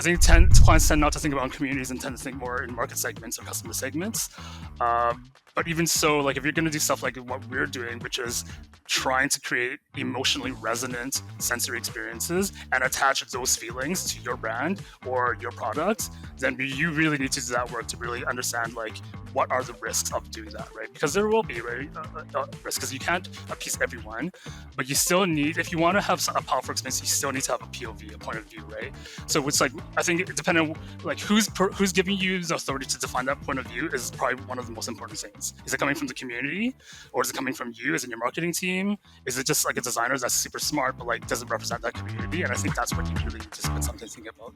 I think clients tend not to think about communities and tend to think more in market segments or customer segments. But even so, like if you're going to do stuff like what we're doing, which is trying to create emotionally resonant sensory experiences and attach those feelings to your brand or your product, then you really need to do that work to really understand like what are the risks of doing that, right? Because there will be risks because you can't appease everyone, but you still need, if you want to have a powerful experience, you still need to have a POV, a point of view, right? So it's like, I think it depending on like who's giving you the authority to define that point of view is probably one of the most important things. Is it coming from the community, or is it coming from you as in your marketing team? Is it just like a designer that's super smart but like doesn't represent that community? And I think that's what you really need to spend something to think about.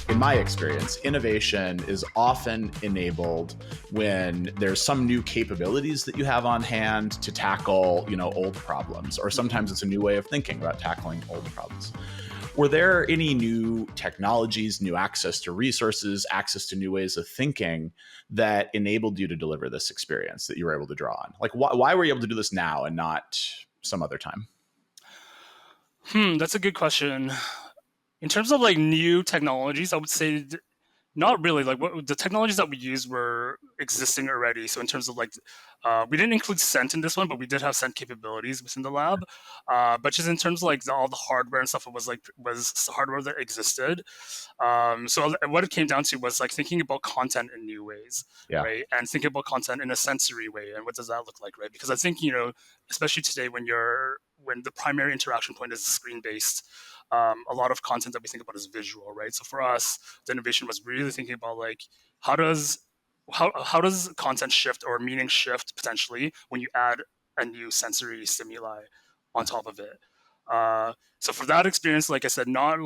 In my experience, innovation is often enabled when there's some new capabilities that you have on hand to tackle, old problems, or sometimes it's a new way of thinking about tackling old problems. Were there any new technologies, new access to resources, access to new ways of thinking that enabled you to deliver this experience that you were able to draw on? Like, why were you able to do this now and not some other time? That's a good question. In terms of like new technologies, I would say not really. Like the technologies that we used were existing already. So in terms of like, we didn't include scent in this one, but we did have scent capabilities within the lab. But just in terms of like all the hardware and stuff, it was hardware that existed. So what it came down to was like thinking about content in new ways, right? And thinking about content in a sensory way. And what does that look like, right? Because I think, especially today when the primary interaction point is screen based, a lot of content that we think about is visual, right? So for us, the innovation was really thinking about like how does content shift or meaning shift potentially when you add a new sensory stimuli on top of it. So for that experience, like I said, not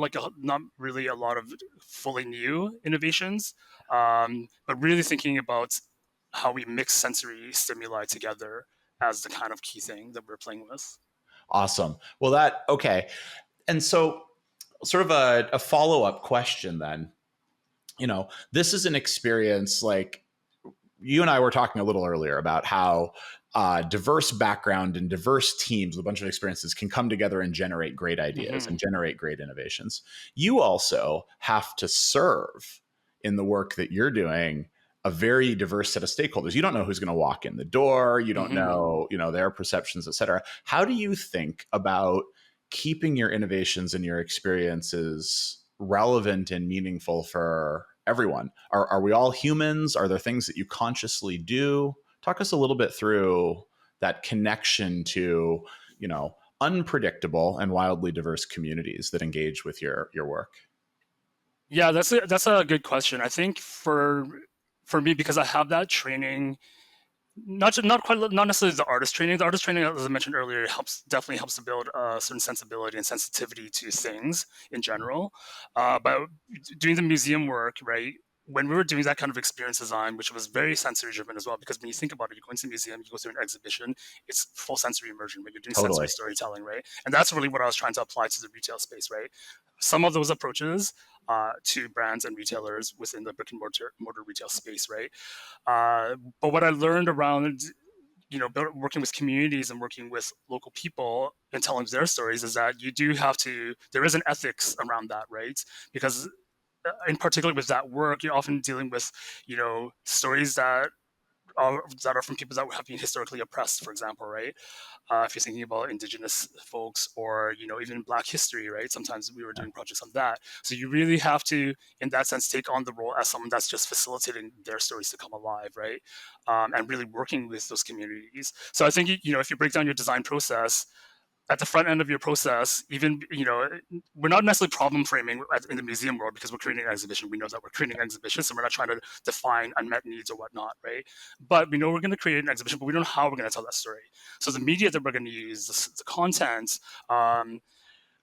really a lot of fully new innovations, but really thinking about how we mix sensory stimuli together as the kind of key thing that we're playing with. Awesome. Well, okay. And so sort of a follow-up question then, this is an experience like you and I were talking a little earlier about how diverse background and diverse teams with a bunch of experiences can come together and generate great ideas and generate great innovations. You also have to serve in the work that you're doing a very diverse set of stakeholders. You don't know who's going to walk in the door. You don't know, their perceptions, et cetera. How do you think about keeping your innovations and your experiences relevant and meaningful for everyone? Are we all humans? Are there things that you consciously do? Talk us a little bit through that connection to, unpredictable and wildly diverse communities that engage with your work. Yeah, that's a good question. I think for me, because I have that training, not necessarily the artist training. The artist training, as I mentioned earlier, definitely helps to build a certain sensibility and sensitivity to things in general. But doing the museum work, right? When we were doing that kind of experience design, which was very sensory driven as well, because when you think about it, you go into a museum, you go through an exhibition, it's full sensory immersion, but you're doing sensory storytelling, right? And that's really what I was trying to apply to the retail space, right? Some of those approaches to brands and retailers within the brick and mortar retail space, right? But what I learned around working with communities and working with local people and telling their stories is that there is an ethics around that, right? Because in particular with that work, you're often dealing with, stories that are from people that have been historically oppressed, for example, right? If you're thinking about indigenous folks or, even Black history, right? Sometimes we were doing projects on that. So you really have to, in that sense, take on the role as someone that's just facilitating their stories to come alive, right? And really working with those communities. So I think, if you break down your design process, at the front end of your process, even, we're not necessarily problem framing in the museum world because we're creating an exhibition. We know that we're creating an exhibition, so we're not trying to define unmet needs or whatnot, right? But we know we're going to create an exhibition, but we don't know how we're going to tell that story. So the media that we're going to use, the content,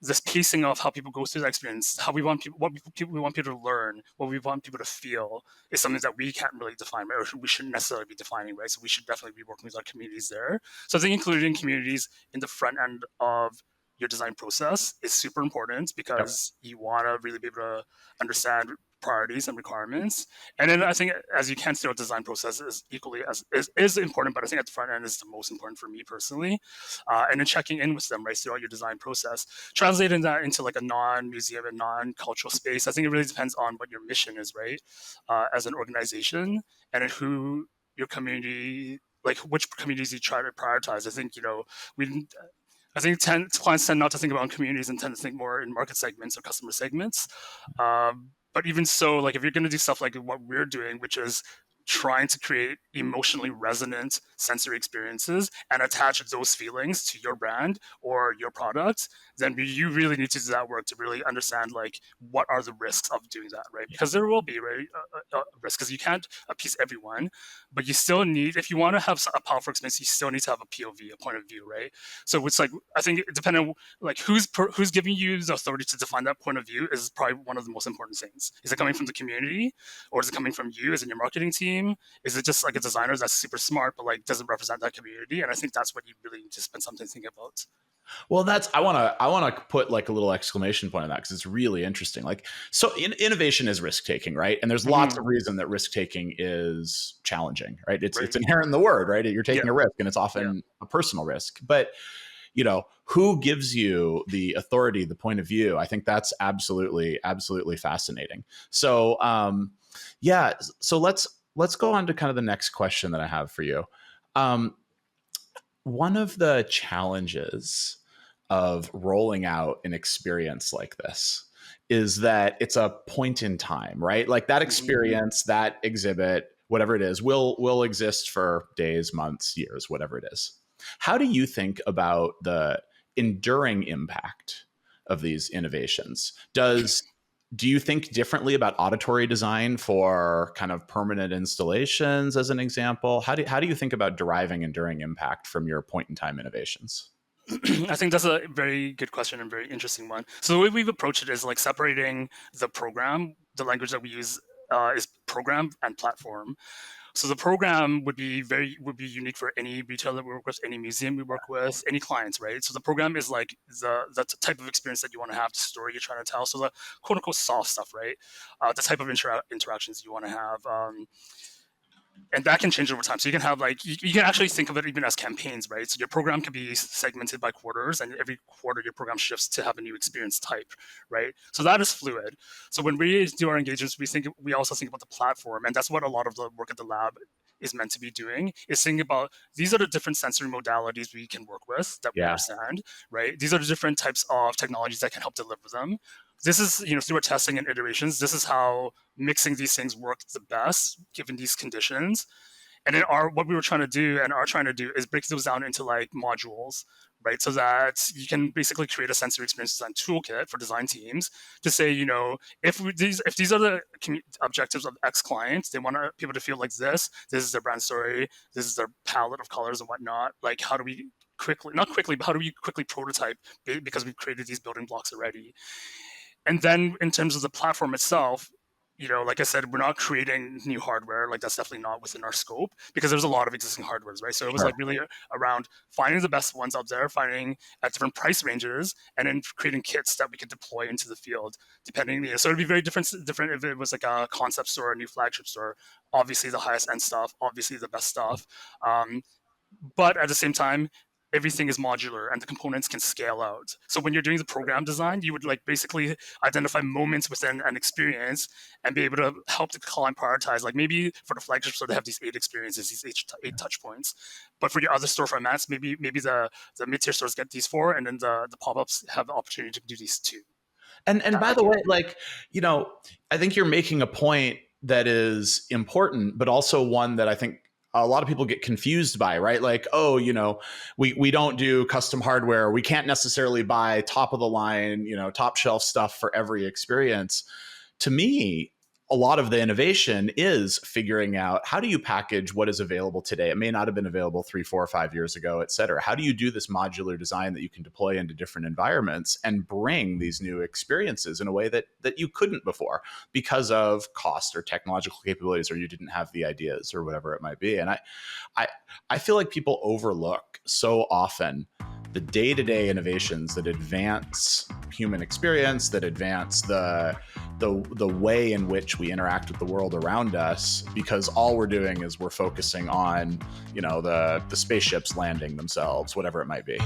this pacing of how people go through the experience, how we want people, what we want people to learn, what we want people to feel, is something that we can't really define, right? Or we shouldn't necessarily be defining, right? So we should definitely be working with our communities there. So I think including communities in the front end of your design process is super important because you want to really be able to understand priorities and requirements. And then I think as you can still design process is equally as is important, but I think at the front end is the most important for me personally. And then checking in with them right throughout your design process, translating that into like a non-museum and non-cultural space. I think it really depends on what your mission is, right? As an organization, and then who your community, like which communities you try to prioritize. I think we I think clients tend not to think about communities and tend to think more in market segments or customer segments. But even so, like if you're going to do stuff like what we're doing, which is trying to create emotionally resonant sensory experiences and attach those feelings to your brand or your product, then you really need to do that work to really understand like what are the risks of doing that, right? Yeah. Because there will be right risks because you can't appease everyone, but you still need, if you want to have a powerful experience, you still need to have a POV, a point of view, right? So it's like I think depending on like who's giving you the authority to define that point of view is probably one of the most important things. Is it coming from the community, or is it coming from you as in your marketing team? Is it just like a designer that's super smart but like doesn't represent that community? And I think that's what you really need to spend something thinking about. Well, that's I want to put like a little exclamation point on that because it's really interesting. Like, so innovation is risk taking, right? And there's lots of reason that risk taking is challenging, right? It's inherent in the word, right? You're taking a risk, and it's often a personal risk. But who gives you the authority, the point of view? I think that's absolutely fascinating. So, yeah. So let's go on to kind of the next question that I have for you. One of the challenges of rolling out an experience like this is that it's a point in time, right? Like that experience, that exhibit, whatever it is, will exist for days, months, years, whatever it is. How do you think about the enduring impact of these innovations? Do you think differently about auditory design for kind of permanent installations, as an example? How do you think about deriving enduring impact from your point in time innovations? I think that's a very good question and very interesting one. So the way we've approached it is like separating the program, the language that we use is program and platform. So the program would be unique for any retailer we work with, any museum we work with, any clients, right? So the program is like the type of experience that you want to have, the story you're trying to tell. So the quote unquote soft stuff, right? The type of interactions you want to have. And that can change over time. So you can have like you can actually think of it even as campaigns, right? So your program can be segmented by quarters, and every quarter your program shifts to have a new experience type, right? So that is fluid. So when we do our engagements, we also think about the platform, and that's what a lot of the work at the lab is meant to be doing. Is thinking about these are the different sensory modalities we can work with that we understand, right? These are the different types of technologies that can help deliver them. This is through our testing and iterations, this is how mixing these things work the best given these conditions. And then what we were trying to do and are trying to do is break those down into like modules, right? So that you can basically create a sensory experience design toolkit for design teams to say, if these are the objectives of X clients, they want people to feel like this is their brand story, this is their palette of colors and whatnot. Like, how do we not quickly, but how do we quickly prototype because we've created these building blocks already? And then in terms of the platform itself, like I said, we're not creating new hardware. Like that's definitely not within our scope because there's a lot of existing hardwares, right? So it was like really around finding the best ones out there, finding at different price ranges, and then creating kits that we could deploy into the field, depending. So it'd be very different if it was like a concept store, a new flagship store. Obviously, the highest end stuff, obviously the best stuff. But at the same time, everything is modular and the components can scale out. So when you're doing the program design, you would like basically identify moments within an experience and be able to help the client prioritize. Like maybe for the flagship store, they have these 8 experiences, these eight touch points. But for your other store formats, maybe the mid-tier stores get these 4, and then the pop-ups have the opportunity to do these 2. And by the way, like, I think you're making a point that is important, but also one that I think a lot of people get confused by, right? Like, we don't do custom hardware. We can't necessarily buy top of the line, top shelf stuff for every experience. To me, a lot of the innovation is figuring out how do you package what is available today. It may not have been available 3, 4, or 5 years ago, et cetera. How do you do this modular design that you can deploy into different environments and bring these new experiences in a way that you couldn't before because of cost or technological capabilities, or you didn't have the ideas or whatever it might be. And I feel like people overlook so often the day-to-day innovations that advance human experience, that advance the way in which we interact with the world around us, because all we're doing is we're focusing on, the spaceships landing themselves, whatever it might be.